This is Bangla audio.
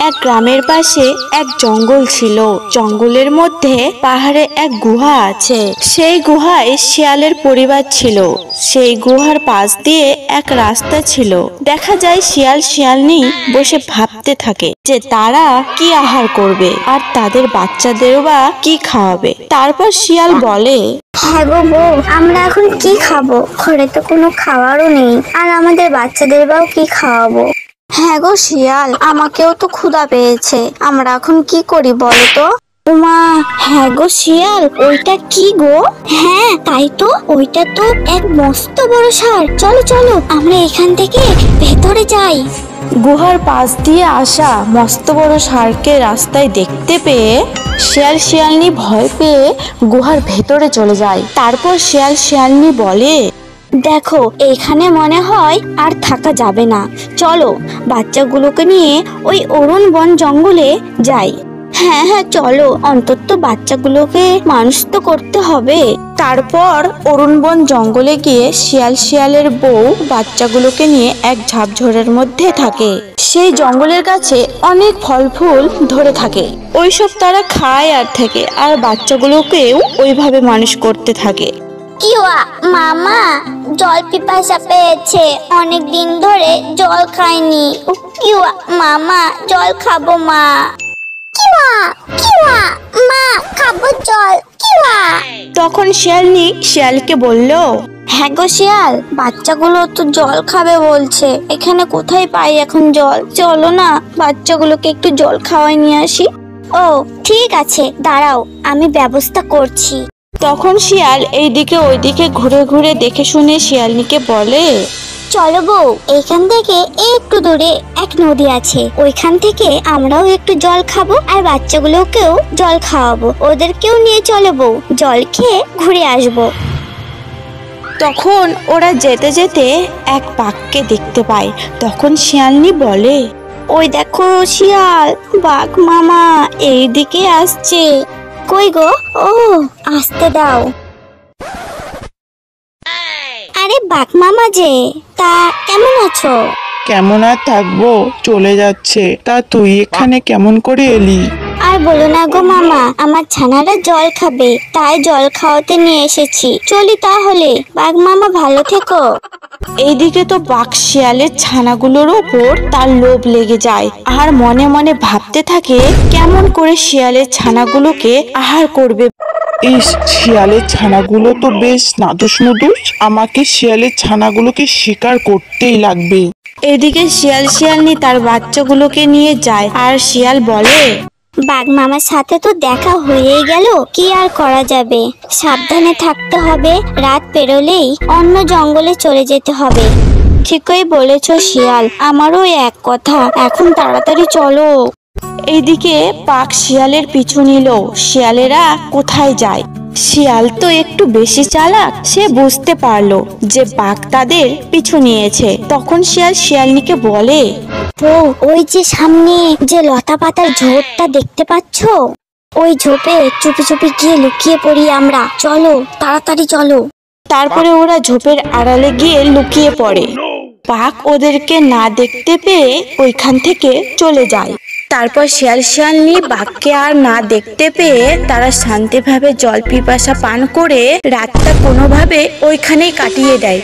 এক গ্রামের পাশে এক জঙ্গল ছিল। জঙ্গলের মধ্যে পাহাড়ে এক গুহা আছে। সেই গুহায় শিয়ালের পরিবার ছিল। সেই গুহার পাশ দিয়ে এক রাস্তা ছিল। দেখা যায় শিয়াল শিয়ালনি বসে ভাবতে থাকে যে তারা কি আহার করবে আর তাদের বাচ্চাদেরও বা কি খাওয়াবে। তারপর শিয়াল বলে, হ্যাঁ গো বউ, আমরা এখন কি খাবো? ঘরে তো কোনো খাবারও নেই, আর আমাদের বাচ্চাদের বাও কি খাওয়াবো? হ্যাঁ গো শিয়াল, আমাকেও তো ক্ষুধা পেয়েছে, আমরা এখন কি করি বলো তো? ওমা, হ্যাঁ গো শিয়াল, ওইটা কি গো? হ্যাঁ তাই তো, ওইটা তো এক মস্ত বড় ষাঁড়। চলো চলো, আমরা এখান থেকে ভেতরে যাই। গুহার পাশ দিয়ে আসা মস্ত বড় ষাঁড়কে রাস্তায় দেখতে পেয়ে শিয়াল শিয়ালনি ভয় পেয়ে গুহার ভেতরে চলে যায়। তারপর শিয়াল শিয়ালনি বলে, দেখো, এখানে মনে হয় আর থাকা যাবে না, চলো বাচ্চাগুলোকে নিয়ে ওই অরুণ বন জঙ্গলে যাই। হ্যাঁ হ্যাঁ চলো, অন্তত বাচ্চাগুলোকে মানুষ তো করতে হবে। তারপর অরুণবন জঙ্গলে গিয়ে শিয়াল শিয়ালের বউ বাচ্চাগুলোকে নিয়ে এক ঝাপঝোড়ের মধ্যে থাকে। সেই জঙ্গলের কাছে অনেক ফল ফুল ধরে থাকে, ওইসব তারা খায় আর থাকে, আর বাচ্চাগুলোকেও ওইভাবে মানুষ করতে থাকে। কিওয়া মামা, জল পিপাসা পেয়েছে, অনেক দিন ধরে জল খাইনি। কিওয়া মামা, জল খাবো মা। কিওয়া কিওয়া মা, খাবো জল। কিওয়া। তখন শিয়ালনি শিয়ালকে বলল, হ্যাঁ গো শিয়াল, বাচ্চাগুলো তো জল খাবে বলছে, এখানে কোথায় পাই এখন জল? চলো না বাচ্চাগুলোকে একটু জল খাওয়াই নিয়ে আসি। ও ঠিক আছে, দাঁড়াও, আমি ব্যবস্থা করছি। তখন শিয়াল এইদিকে ওইদিকে ঘুরে ঘুরে দেখে শুনে শিয়ালনিকে বলে, চলো বউ, এইখান থেকে একটু দূরে এক নদী আছে, ওইখান থেকে আমরাও একটু জল খাবো আর বাচ্চাগুলোকেও জল খাওয়াবো। ওদেরকেও নিয়ে চলো বউ, জল খেয়ে ঘুরে আসবো। তখন ওরা যেতে যেতে এক বাঘকে দেখতে পায়। তখন শিয়ালনি বলে, ওই দেখো শিয়াল, বাঘ মামা এইদিকে আসছে। কই গো? ও, আসতে দাও। আরে বাঘ মামা যে, তা কেমন আছো? কেমন আর থাকবো, চলে যাচ্ছে। তা তুই এখানে কেমন করে এলি? আর বলো না গো মামা, আমার ছানারা জল খাবে, তাই জল খাওয়াতে নিয়ে এসেছি। চলি তাহলে, বাঘ মামা ভালো থেকো। এইদিকে তো বাঘ শিয়ালের ছানাগুলোর ওপর তার লোভ লেগে যায়, আর মনে মনে ভাবতে থাকে কেমন করে শিয়ালের ছানাগুলোকে আহার করবে। এই শিয়ালের ছানাগুলো তো বেশ নাদুস নুদুস, আমাকে শিয়ালের ছানাগুলোকে শিকার করতেই লাগবে। এদিকে শিয়াল শিয়ালনি তার বাচ্চাগুলোকে নিয়ে যায়, আর শিয়াল বলে, বাঘ মামার সাথে তো দেখা হয়েই গেল, কি আর করা যাবে, সাবধানে থাকতে হবে, রাত পেরোলেই অন্য জঙ্গলে চলে যেতে হবে। ঠিকই বলেছ শিয়াল, আমারও এক কথা, এখন তাড়াতাড়ি চলো। এইদিকে বাঘ শিয়ালের পিছু নিল, শিয়ালেরা কোথায় যায়। শিয়াল তো একটু বেশি চালাক, সে বুঝতে পারলো যে বাঘ তাদের পিছু নিয়েছে। তখন শিয়াল শিয়ালনিকে বলে, বউ, ওই যে সামনে যে লতা পাতার ঝোপটা দেখতে পাচ্ছো, ওই ঝোপে চুপি চুপি গিয়ে লুকিয়ে পড়ি আমরা, চলো তাড়াতাড়ি চলো। তারপরে ওরা ঝোপের আড়ালে গিয়ে লুকিয়ে পড়ে। বাঘ ওদেরকে না দেখতে পেয়ে ওইখান থেকে চলে যায়। তারপর শিয়াল শিয়ালনি বাঘকে আর না দেখতে পেয়ে তারা শান্তিভাবে জল পিপাসা পান করে রাতটা কোনোভাবে ওইখানেই কাটিয়ে দেয়।